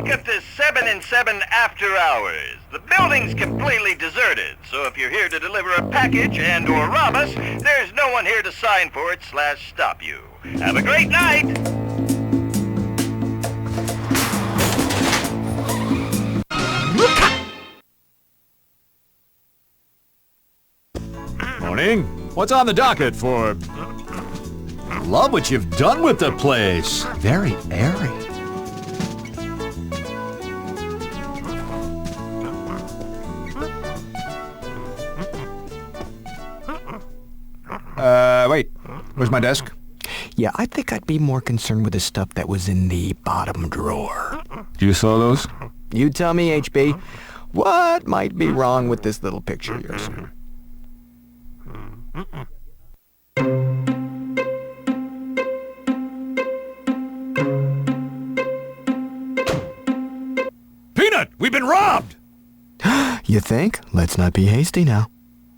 Welcome to 7 and 7 After Hours. The building's completely deserted, so if you're here to deliver a package and or rob us, there's no one here to sign for it / stop you. Have a great night! Morning. What's on the docket for... Love what you've done with the place. Very airy. Wait. Where's my desk? Yeah, I think I'd be more concerned with the stuff that was in the bottom drawer. You saw those? You tell me, HB. What might be wrong with this little picture of yours? Peanut! We've been robbed! You think? Let's not be hasty now.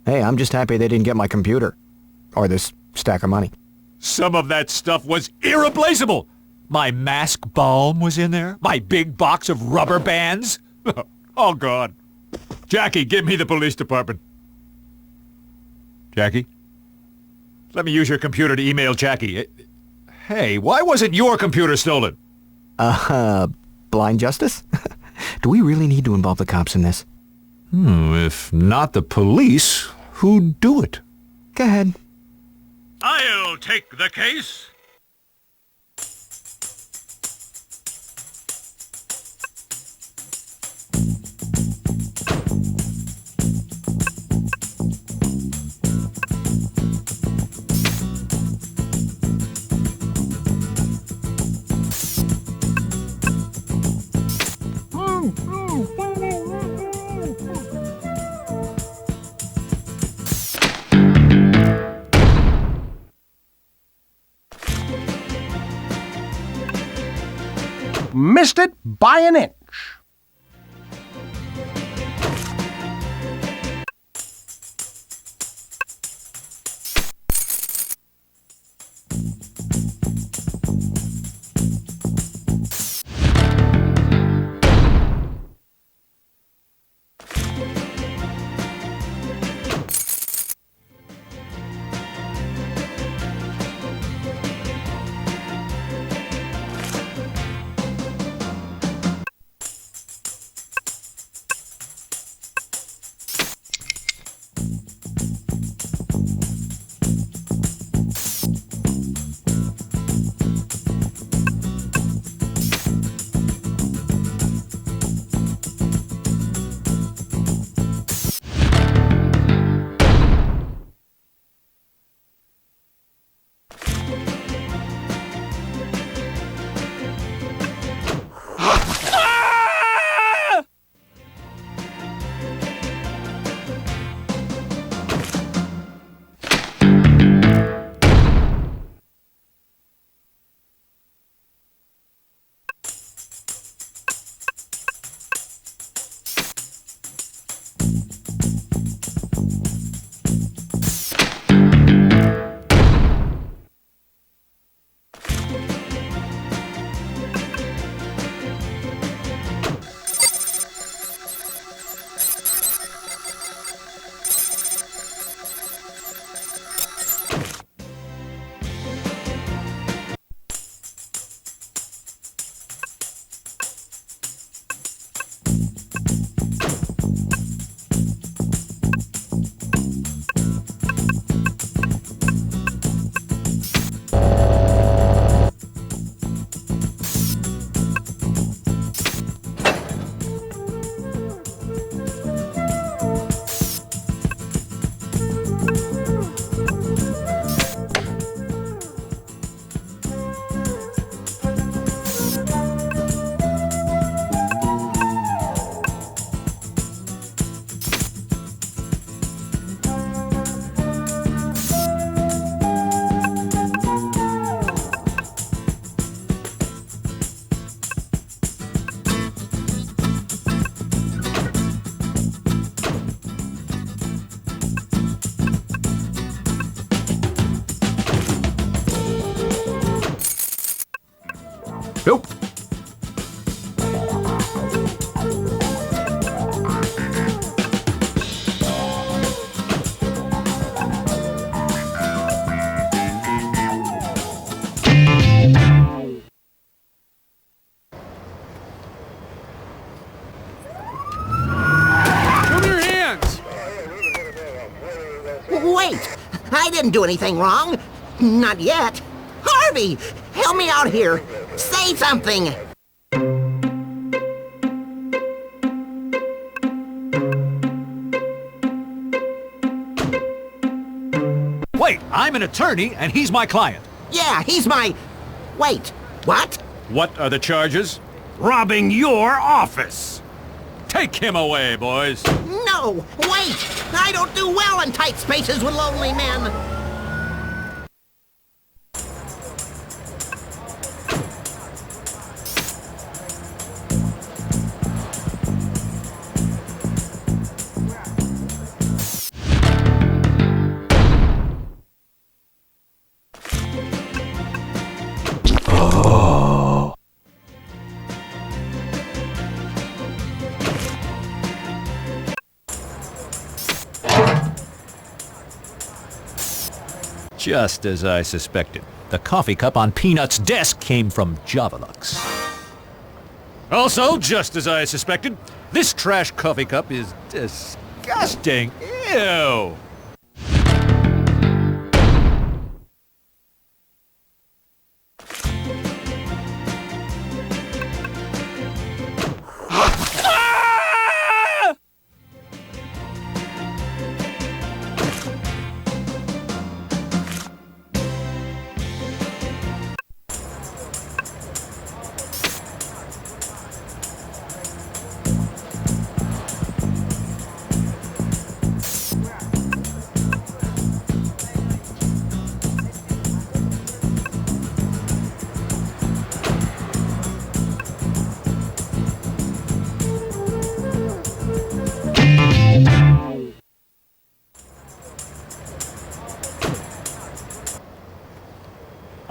Hey, I'm just happy they didn't get my computer. Or this stack of money. Some of that stuff was irreplaceable. My mask balm was in there. My big box of rubber bands. All gone. Jackie, give me the police department. Jackie? Let me use your computer to email Jackie. Hey, why wasn't your computer stolen? Blind justice? Do we really need to involve the cops in this? If not the police, who'd do it? Go ahead. I'll take the case. Missed it by an inch. Nope. I didn't do anything wrong. Not yet. Harvey, help me out here. Say something. Wait, I'm an attorney and he's my client. Yeah, he's my... Wait, what? What are the charges? Robbing your office. Take him away, boys. No, wait! I don't do well in tight spaces with lonely men. Just as I suspected. The coffee cup on Peanut's desk came from Javalux. Also, just as I suspected, this trash coffee cup is disgusting. Ew!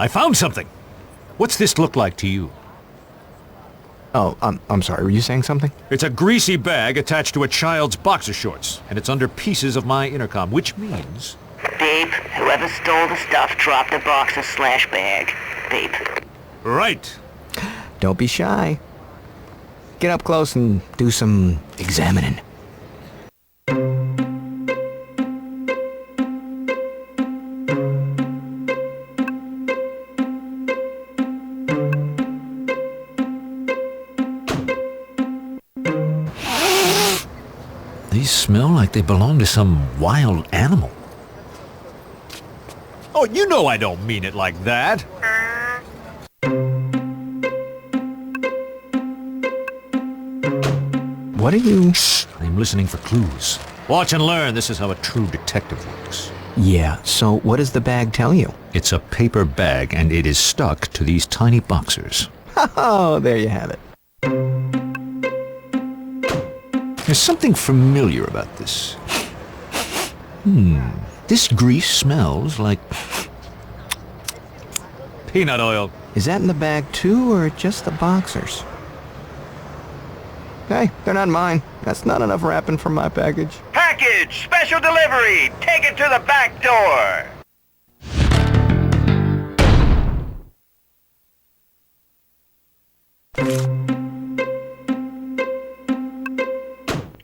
I found something. What's this look like to you? Oh, I'm sorry, were you saying something? It's a greasy bag attached to a child's boxer shorts, and it's under pieces of my intercom, which means... Babe, whoever stole the stuff dropped the boxer/bag. Babe. Right. Don't be shy. Get up close and do some examining. These smell like they belong to some wild animal. Oh, you know I don't mean it like that. What are you... Shh, I'm listening for clues. Watch and learn. This is how a true detective works. Yeah, so what does the bag tell you? It's a paper bag, and it is stuck to these tiny boxers. Oh, there you have it. There's something familiar about this. This grease smells like... peanut oil. Is that in the bag too, or just the boxers? Hey, they're not mine. That's not enough wrapping for my package. Package! Special delivery! Take it to the back door!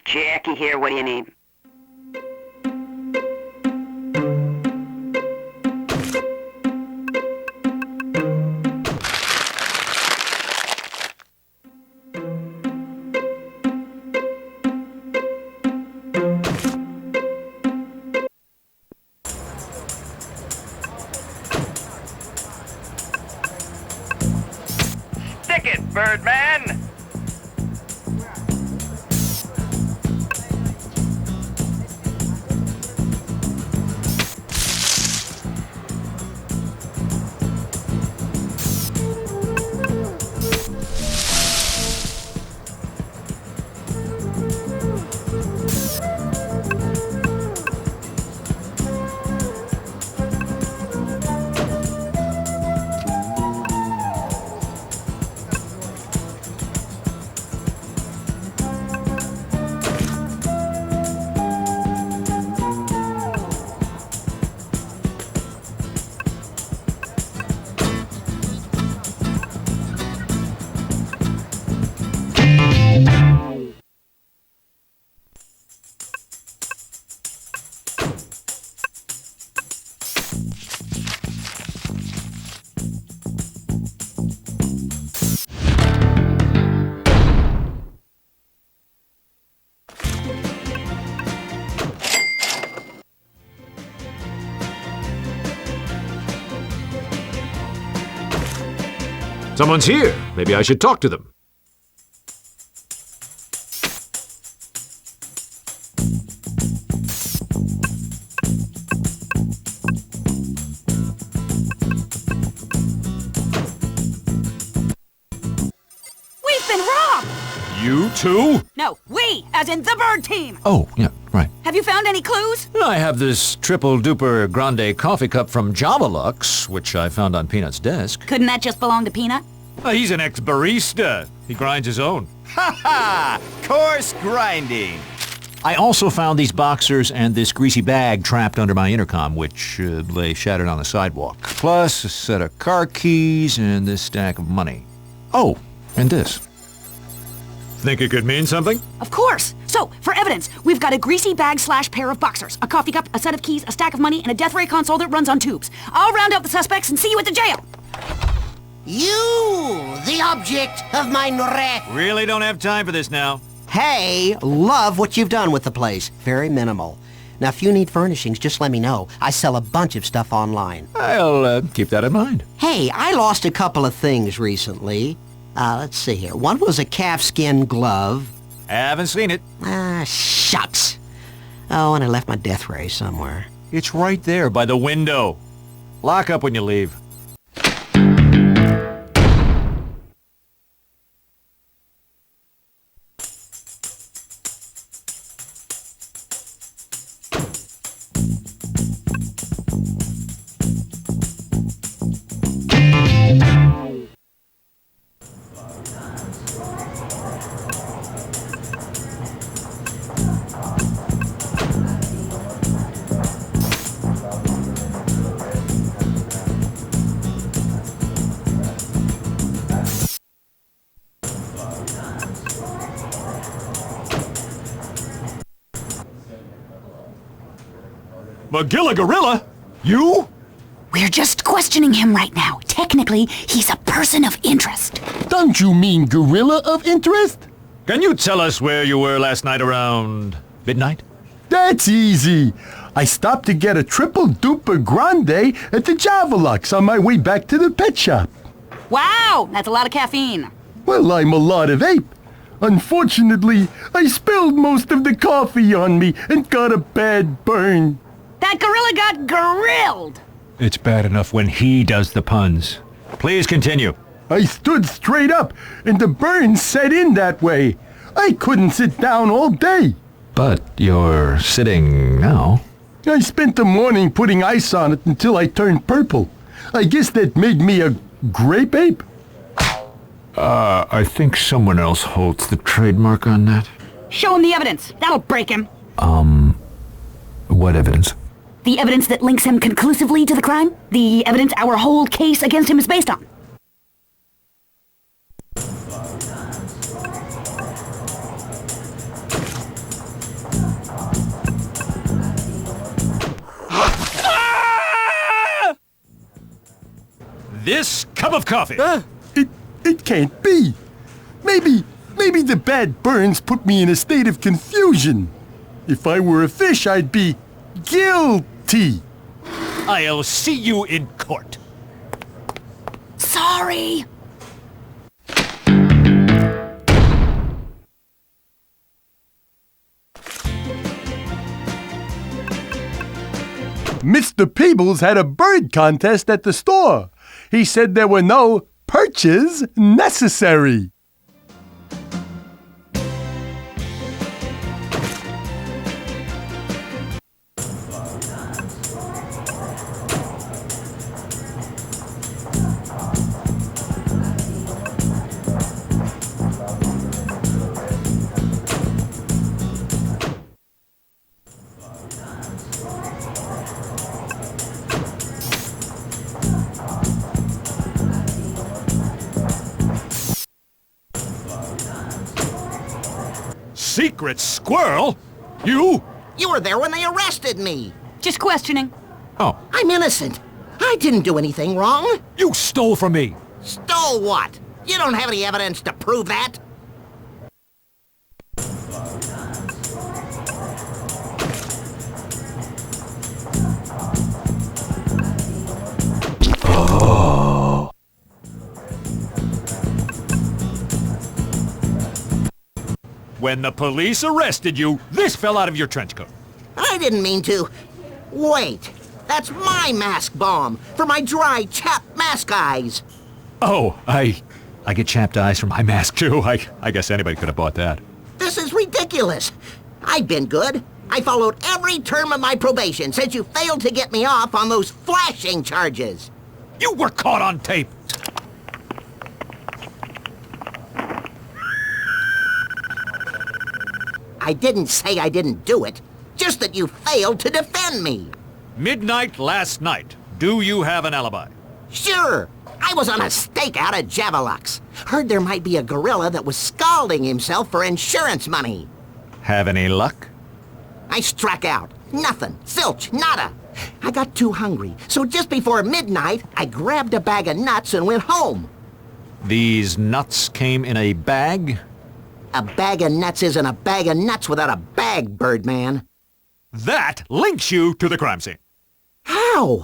Jackie here, what do you need? Stick it, Birdman! Someone's here. Maybe I should talk to them. We've been robbed! You too? No, we, as in the bird team. Oh, yeah, right. Have you found any clues? I have this triple-duper grande coffee cup from Javalux, which I found on Peanut's desk. Couldn't that just belong to Peanut? He's an ex-barista. He grinds his own. Ha ha! Coarse grinding. I also found these boxers and this greasy bag trapped under my intercom, which lay shattered on the sidewalk. Plus a set of car keys and this stack of money. Oh, and this. Think it could mean something? Of course. So, for evidence, we've got a greasy bag / pair of boxers, a coffee cup, a set of keys, a stack of money, and a death ray console that runs on tubes. I'll round up the suspects and see you at the jail. You, the object of my wrath. Really don't have time for this now. Hey, love what you've done with the place. Very minimal. Now, if you need furnishings, just let me know. I sell a bunch of stuff online. I'll keep that in mind. Hey, I lost a couple of things recently. Let's see here. One was a calfskin glove. Haven't seen it. Shucks. Oh, and I left my death ray somewhere. It's right there by the window. Lock up when you leave. Magilla Gorilla? You? We're just questioning him right now. Technically, he's a person of interest. Don't you mean gorilla of interest? Can you tell us where you were last night around midnight? That's easy. I stopped to get a triple-duper grande at the Javalux on my way back to the pet shop. Wow, that's a lot of caffeine. Well, I'm a lot of ape. Unfortunately, I spilled most of the coffee on me and got a bad burn. That gorilla got grilled. It's bad enough when he does the puns. Please continue. I stood straight up, and the burn set in that way. I couldn't sit down all day. But you're sitting now. I spent the morning putting ice on it until I turned purple. I guess that made me a grape ape. I think someone else holds the trademark on that. Show him the evidence. That'll break him. What evidence? The evidence that links him conclusively to the crime? The evidence our whole case against him is based on? This cup of coffee. It can't be. Maybe the bad burns put me in a state of confusion. If I were a fish, I'd be guilty. I'll see you in court. Sorry. Mr. Peebles had a bird contest at the store. He said there were no perches necessary. Secret squirrel? You? You were there when they arrested me. Just questioning. Oh, I'm innocent. I didn't do anything wrong. you stole from me. Stole what? You don't have any evidence to prove that. When the police arrested you, this fell out of your trench coat. I didn't mean to. Wait, that's my mask bomb for my dry, chapped mask eyes. Oh, I get chapped eyes from my mask, too. I guess anybody could have bought that. This is ridiculous. I've been good. I followed every term of my probation since you failed to get me off on those flashing charges. You were caught on tape. I didn't say I didn't do it, just that you failed to defend me. Midnight last night. Do you have an alibi? Sure. I was on a stakeout at Javelux. Heard there might be a gorilla that was scalding himself for insurance money. Have any luck? I struck out. Nothing. Zilch. Nada. I got too hungry, so just before midnight, I grabbed a bag of nuts and went home. These nuts came in a bag? A bag of nuts isn't a bag of nuts without a bag, Birdman. That links you to the crime scene. How?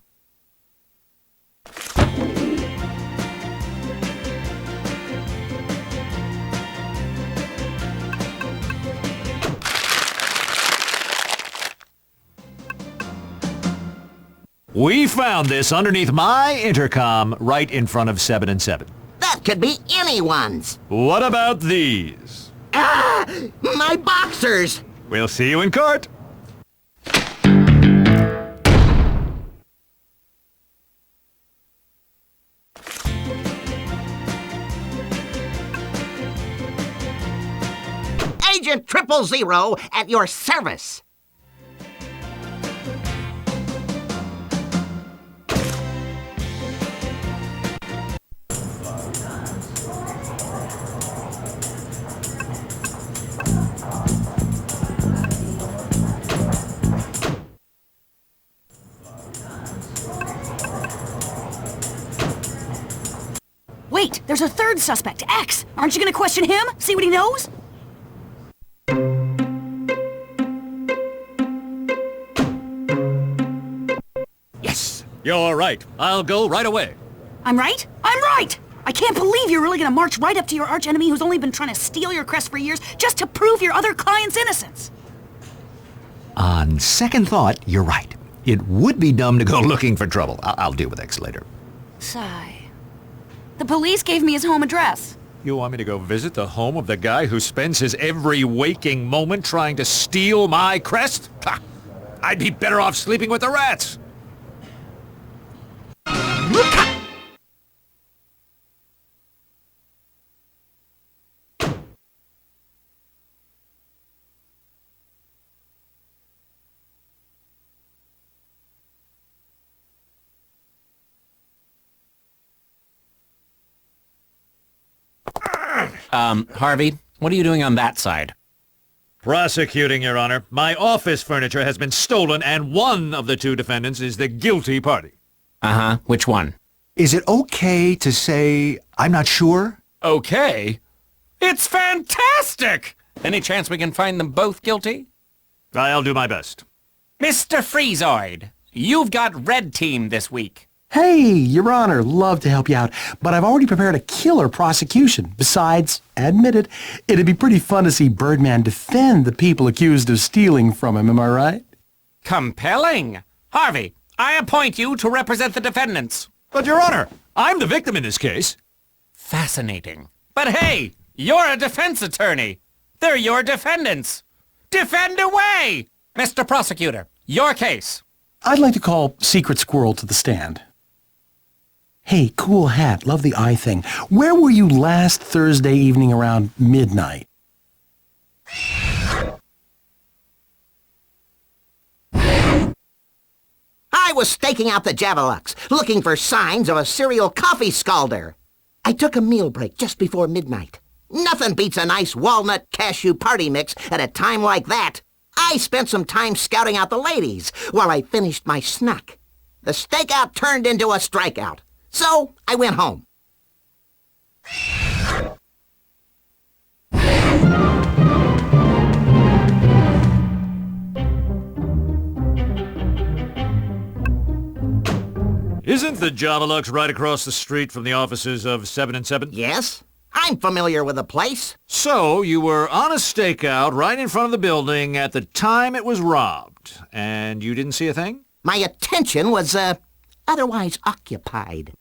We found this underneath my intercom right in front of 7 and 7. That could be anyone's. What about these? Ah! My boxers! We'll see you in court. Agent 000 at your service. Wait, there's a third suspect, X. Aren't you gonna question him? See what he knows? Yes, you're right. I'll go right away. I'm right? I'm right! I can't believe you're really gonna march right up to your archenemy who's only been trying to steal your crest for years just to prove your other client's innocence. On second thought, you're right. It would be dumb to go looking for trouble. I'll deal with X later. Sigh. The police gave me his home address. You want me to go visit the home of the guy who spends his every waking moment trying to steal my crest? Ha! I'd be better off sleeping with the rats. Harvey, what are you doing on that side? Prosecuting, Your Honor. My office furniture has been stolen, and one of the two defendants is the guilty party. Uh-huh. Which one? Is it okay to say I'm not sure? Okay. It's fantastic! Any chance we can find them both guilty? I'll do my best. Mr. Freezoid, you've got red team this week. Hey, Your Honor, love to help you out, but I've already prepared a killer prosecution. Besides, admit it, it'd be pretty fun to see Birdman defend the people accused of stealing from him, am I right? Compelling. Harvey, I appoint you to represent the defendants. But, Your Honor, I'm the victim in this case. Fascinating. But hey, you're a defense attorney. They're your defendants. Defend away! Mr. Prosecutor, your case. I'd like to call Secret Squirrel to the stand. Hey, cool hat, love the eye thing. Where were you last Thursday evening around midnight? I was staking out the Javelux, looking for signs of a serial coffee scalder. I took a meal break just before midnight. Nothing beats a nice walnut cashew party mix at a time like that. I spent some time scouting out the ladies while I finished my snack. The stakeout turned into a strikeout, so I went home. Isn't the Javelux right across the street from the offices of 7 and 7? Yes? I'm familiar with the place. So, you were on a stakeout right in front of the building at the time it was robbed, and you didn't see a thing? My attention was, otherwise occupied.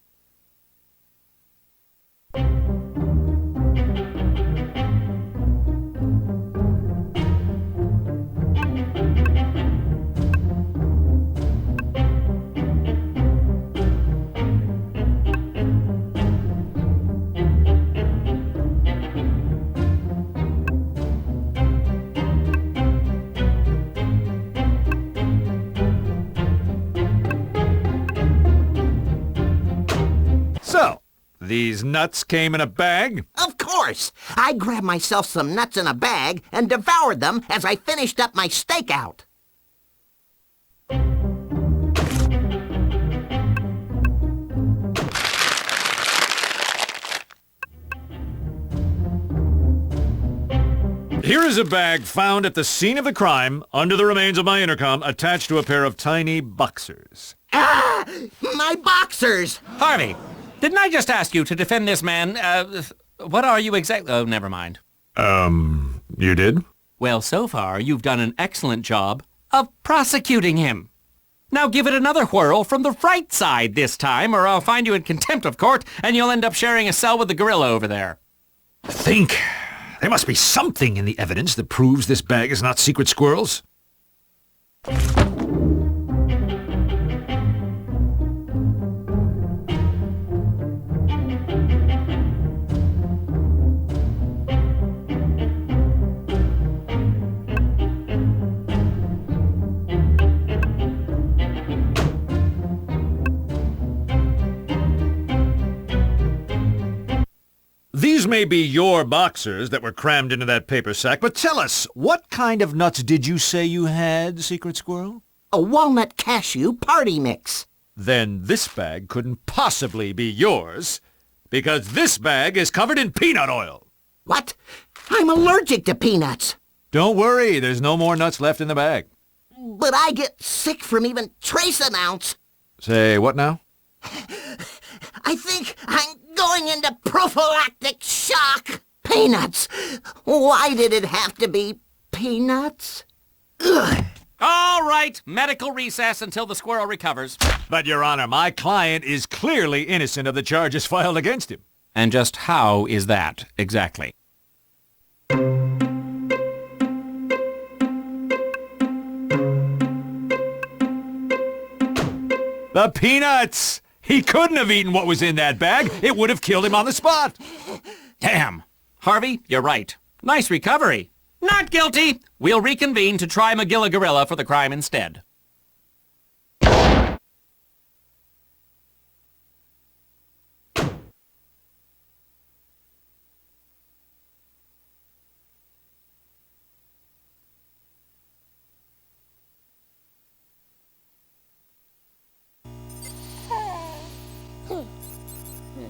So, these nuts came in a bag? Of course! I grabbed myself some nuts in a bag and devoured them as I finished up my stakeout. Here is a bag found at the scene of the crime, under the remains of my intercom, attached to a pair of tiny boxers. Ah! My boxers! Harvey, didn't I just ask you to defend this man? What are you exactly? Oh, never mind. You did? Well, so far, you've done an excellent job of prosecuting him. Now give it another whirl from the right side this time, or I'll find you in contempt of court, and you'll end up sharing a cell with the gorilla over there. Think. There must be something in the evidence that proves this bag is not Secret Squirrel's. These may be your boxers that were crammed into that paper sack, but tell us, what kind of nuts did you say you had, Secret Squirrel? A walnut cashew party mix. Then this bag couldn't possibly be yours, because this bag is covered in peanut oil. What? I'm allergic to peanuts. Don't worry, there's no more nuts left in the bag. But I get sick from even trace amounts. Say, what now? I think I'm going into prophylactic shock. Peanuts. Why did it have to be peanuts? Ugh. All right, medical recess until the squirrel recovers. But, Your Honor, my client is clearly innocent of the charges filed against him. And just how is that, exactly? The peanuts! He couldn't have eaten what was in that bag. It would have killed him on the spot. Damn. Harvey, you're right. Nice recovery. Not guilty. We'll reconvene to try Magilla Gorilla for the crime instead.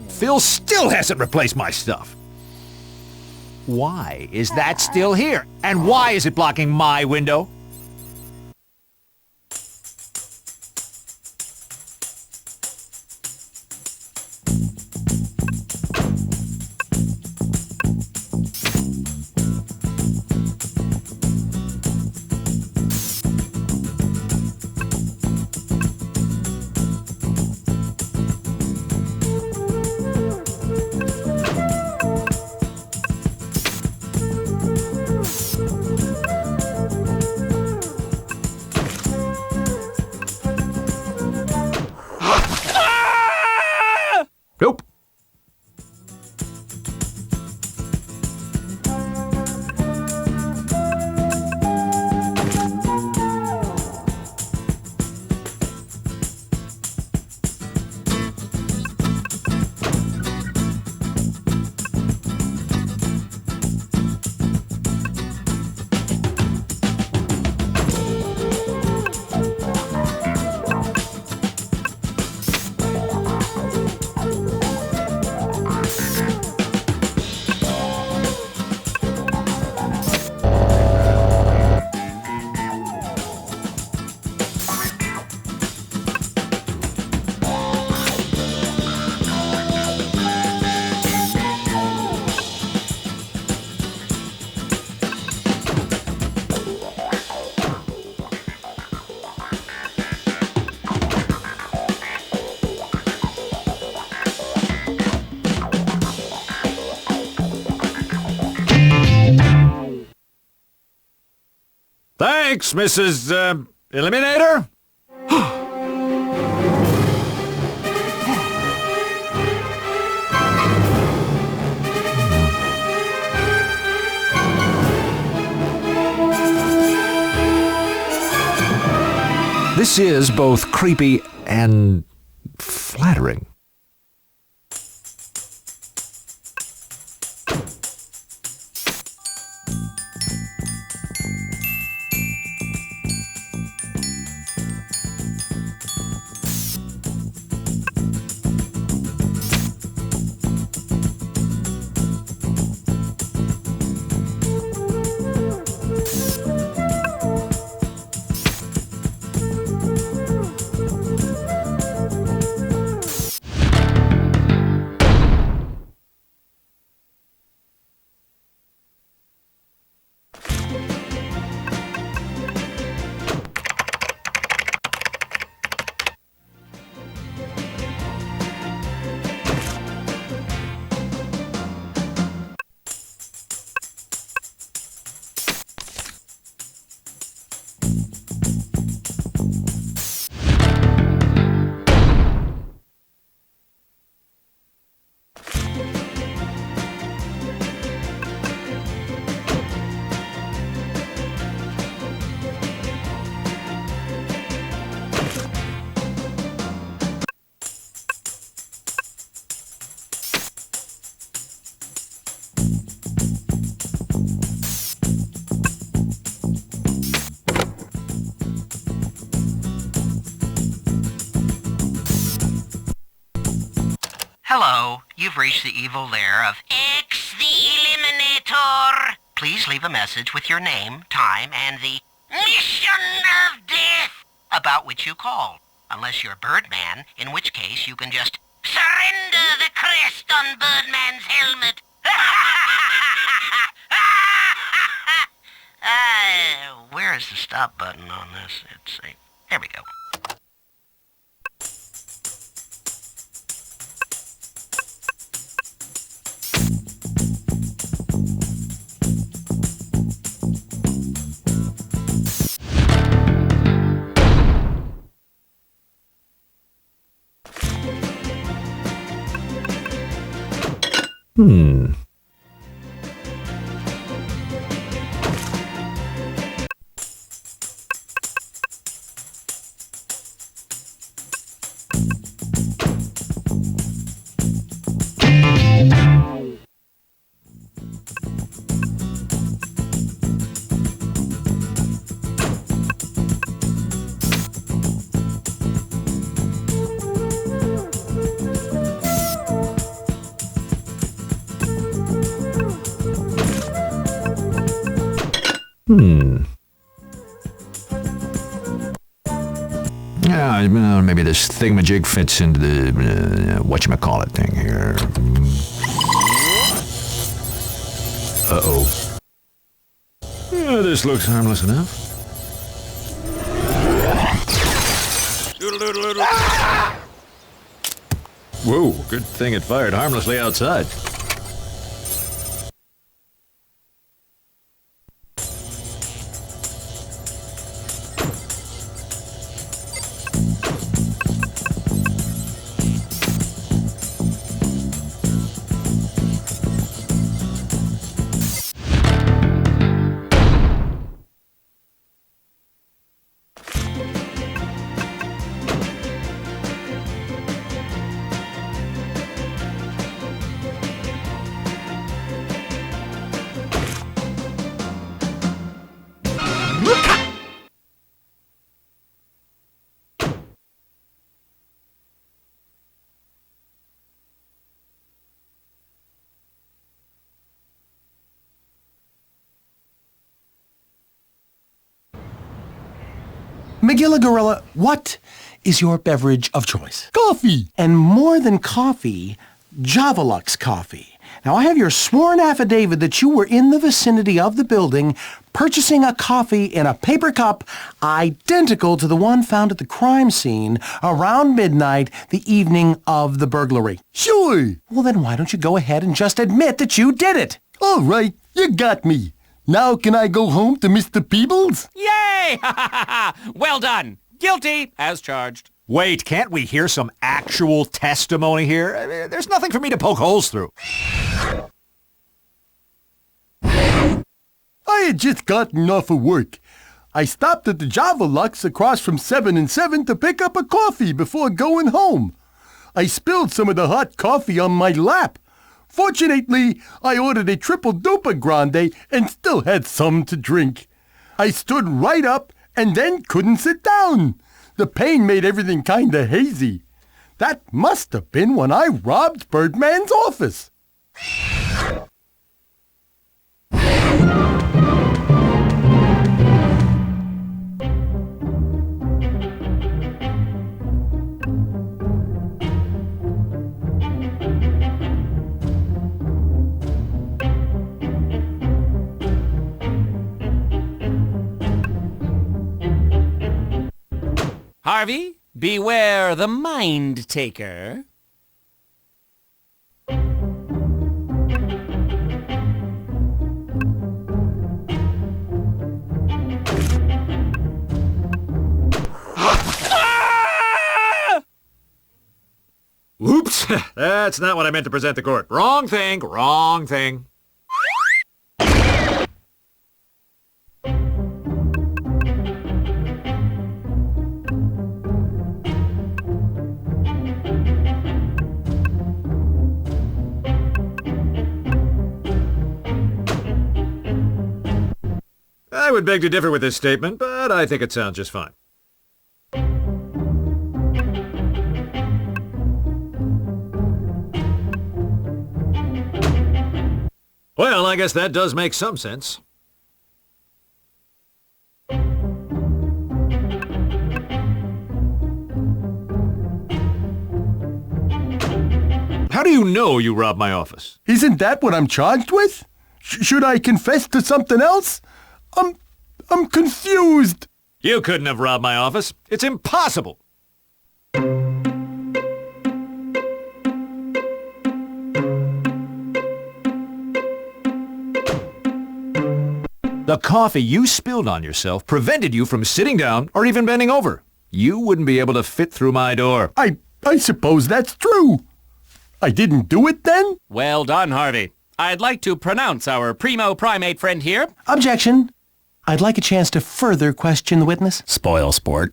Phil still hasn't replaced my stuff. Why is that still here? And why is it blocking my window? Thanks, Mrs. Eliminator. This is both creepy and flattering. Hello, you've reached the evil lair of X the Eliminator. Please leave a message with your name, time, and the mission of death about which you called. Unless you're Birdman, in which case you can just surrender the crest on Birdman's helmet. Where is the stop button on this? There we go. Yeah, well, maybe this thingamajig fits into the whatchamacallit thing here. Uh-oh. Yeah, this looks harmless enough. Whoa, good thing it fired harmlessly outside. Magilla Gorilla, what is your beverage of choice? Coffee! And more than coffee, Javelux coffee. Now, I have your sworn affidavit that you were in the vicinity of the building purchasing a coffee in a paper cup identical to the one found at the crime scene around midnight the evening of the burglary. Sure! Well, then why don't you go ahead and just admit that you did it? All right, you got me. Now can I go home to Mr. Peebles? Yay! Well done. Guilty as charged. Wait, can't we hear some actual testimony here? I mean, there's nothing for me to poke holes through. I had just gotten off of work. I stopped at the Javelux across from 7 and 7 to pick up a coffee before going home. I spilled some of the hot coffee on my lap. Fortunately, I ordered a triple-duper grande and still had some to drink. I stood right up and then couldn't sit down. The pain made everything kinda hazy. That must have been when I robbed Birdman's office. Harvey, beware the mind taker. Oops, that's not what I meant to present the court. Wrong thing, wrong thing. I would beg to differ with this statement, but I think it sounds just fine. Well, I guess that does make some sense. How do you know you robbed my office? Isn't that what I'm charged with? Should I confess to something else? I'm confused. You couldn't have robbed my office. It's impossible. The coffee you spilled on yourself prevented you from sitting down or even bending over. You wouldn't be able to fit through my door. I suppose that's true. I didn't do it then? Well done, Harvey. I'd like to pronounce our primo primate friend here. Objection. I'd like a chance to further question the witness. Spoil sport.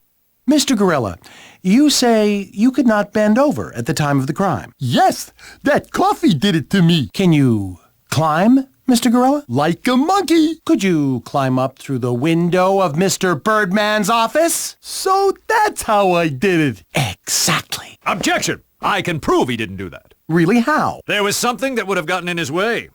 Mr. Gorilla, you say you could not bend over at the time of the crime. Yes, that coffee did it to me. Can you climb, Mr. Gorilla? Like a monkey. Could you climb up through the window of Mr. Birdman's office? So that's how I did it. Exactly. Objection! I can prove he didn't do that. Really, how? There was something that would have gotten in his way.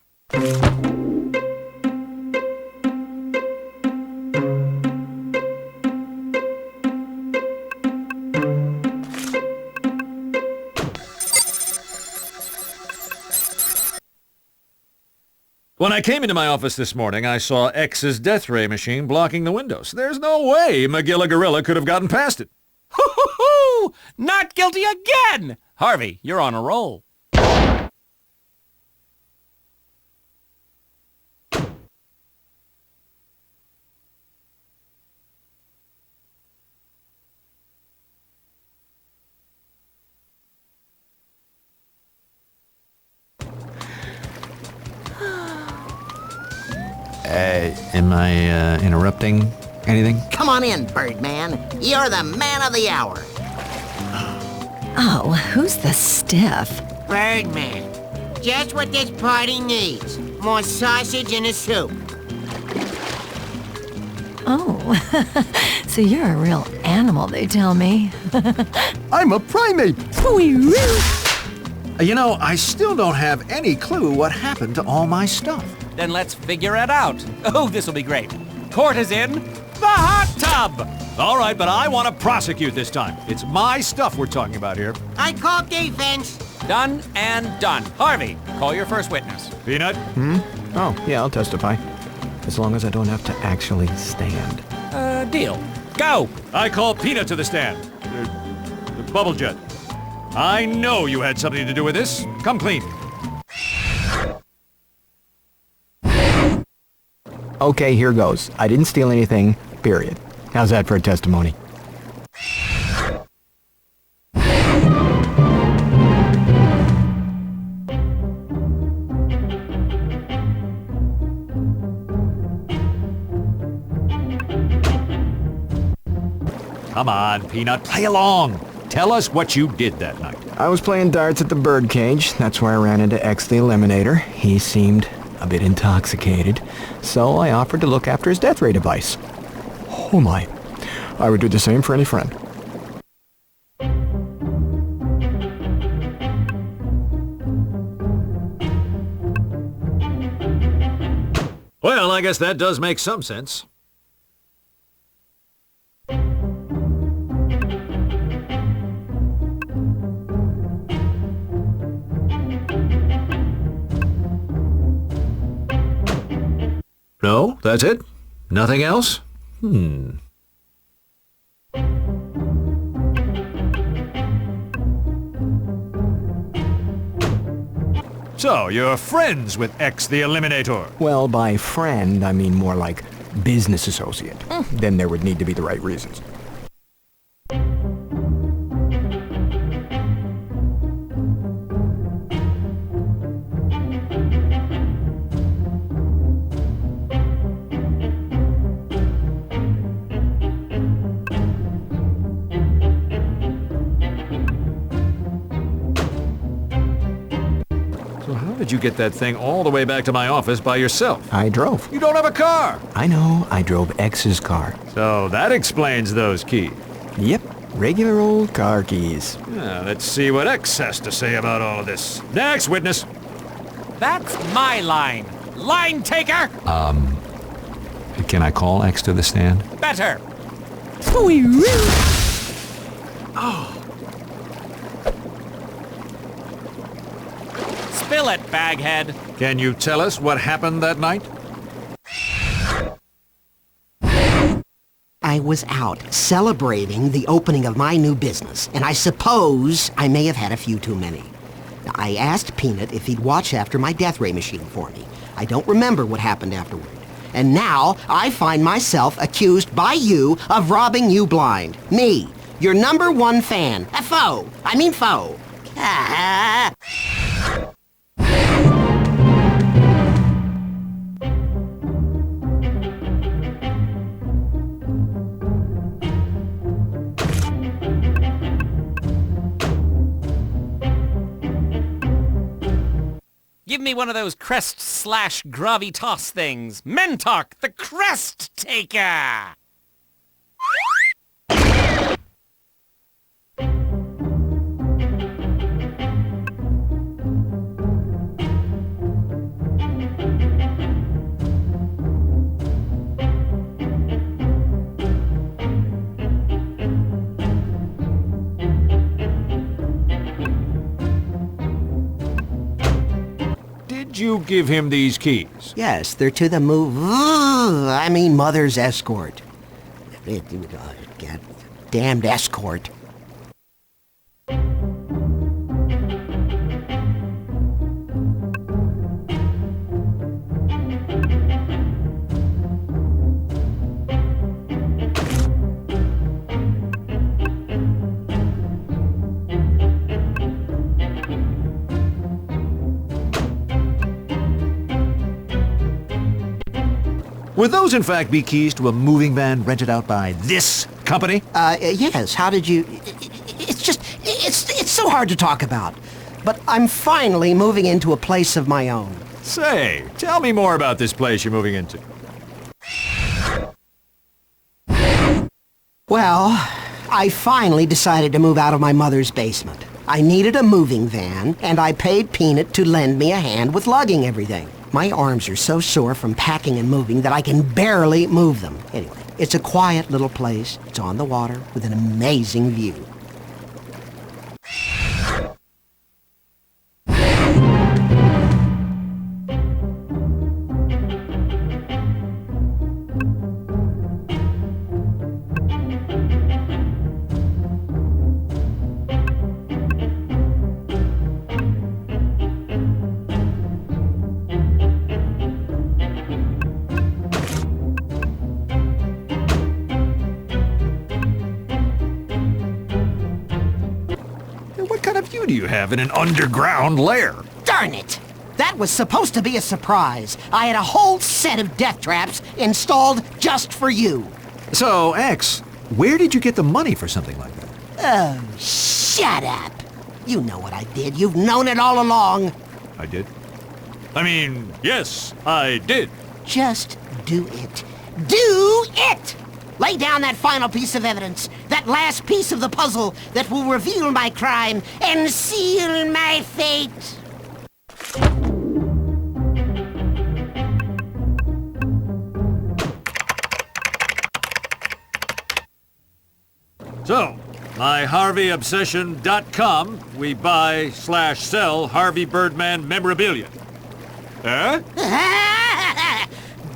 When I came into my office this morning, I saw X's death ray machine blocking the windows. There's no way Magilla Gorilla could have gotten past it. Hoo-hoo-hoo! Not guilty again! Harvey, you're on a roll. Am I interrupting anything? Come on in, Birdman. You're the man of the hour. Oh, who's the stiff? Birdman. Just what this party needs. More sausage in the soup. Oh, so you're a real animal, they tell me. I'm a primate. You know, I still don't have any clue what happened to all my stuff. Then let's figure it out. Oh, this'll be great. Court is in the hot tub. All right, but I want to prosecute this time. It's my stuff we're talking about here. I call defense. Done and done. Harvey, call your first witness. Peanut? Oh, yeah, I'll testify. As long as I don't have to actually stand. Deal. Go. I call Peanut to the stand. The bubble jet. I know you had something to do with this. Come clean. Okay, here goes. I didn't steal anything, period. How's that for a testimony? Come on, Peanut, play along. Tell us what you did that night. I was playing darts at the birdcage. That's where I ran into X the Eliminator. He seemed a bit intoxicated, so I offered to look after his death ray device. Oh my. I would do the same for any friend. Well, I guess that does make some sense. No, that's it? Nothing else? So, you're friends with X the Eliminator? Well, by friend, I mean more like business associate. Then there would need to be the right reasons. How did you get that thing all the way back to my office by yourself? I drove. You don't have a car! I know, I drove X's car. So that explains those keys. Yep, regular old car keys. Let's see what X has to say about all of this. Next witness! That's my line. Line taker! Can I call X to the stand? Better. Spill it, baghead. Can you tell us what happened that night? I was out celebrating the opening of my new business, and I suppose I may have had a few too many. Now, I asked Peanut if he'd watch after my death ray machine for me. I don't remember what happened afterward. And now I find myself accused by you of robbing you blind. Me, your #1 fan. A foe. I mean foe. Give me one of those crest/gravitas things. Mentok, the crest taker! Did you give him these keys? Yes, they're to the mother's escort. Damned escort. Would those in fact be keys to a moving van rented out by this company? Yes, how did you... It's so hard to talk about. But I'm finally moving into a place of my own. Say, tell me more about this place you're moving into. Well, I finally decided to move out of my mother's basement. I needed a moving van, and I paid Peanut to lend me a hand with lugging everything. My arms are so sore from packing and moving that I can barely move them. Anyway, it's a quiet little place. It's on the water with an amazing view. have in an underground lair. Darn it! That was supposed to be a surprise. I had a whole set of death traps installed just for you. So, X, where did you get the money for something like that? Oh, shut up. You know what I did. You've known it all along. I did? I mean, yes, I did. Just do it. Do it! Lay down that final piece of evidence, that last piece of the puzzle that will reveal my crime and seal my fate. So, myharveyobsession.com, we buy/sell Harvey Birdman memorabilia. Huh?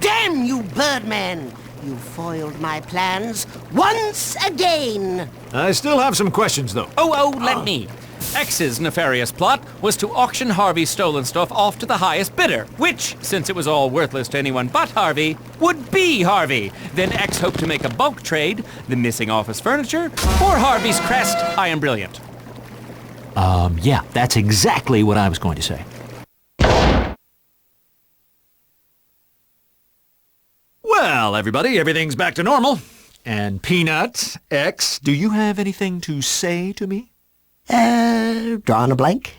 Damn you, Birdman! You foiled my plans once again! I still have some questions, though. Let me. X's nefarious plot was to auction Harvey's stolen stuff off to the highest bidder, which, since it was all worthless to anyone but Harvey, would be Harvey. Then X hoped to make a bulk trade, the missing office furniture, or Harvey's crest, I am brilliant. Yeah, that's exactly what I was going to say. Well, everybody, everything's back to normal. And Peanut, X, do you have anything to say to me? Drawing a blank?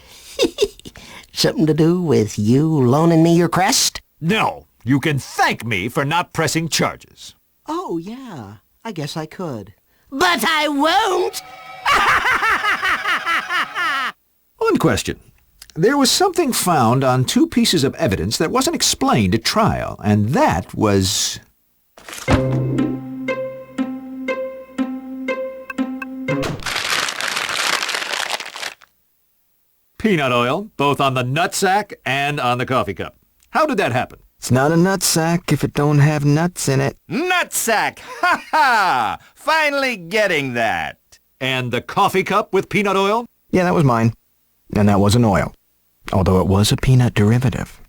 Something to do with you loaning me your crest? No, you can thank me for not pressing charges. Oh, yeah, I guess I could. But I won't! One question. There was something found on 2 pieces of evidence that wasn't explained at trial, and that was... peanut oil, both on the nutsack and on the coffee cup. How did that happen? It's not a nutsack if it don't have nuts in it. Nutsack! Ha ha! Finally getting that. And the coffee cup with peanut oil? Yeah, that was mine. And that wasn't oil. Although it was a peanut derivative.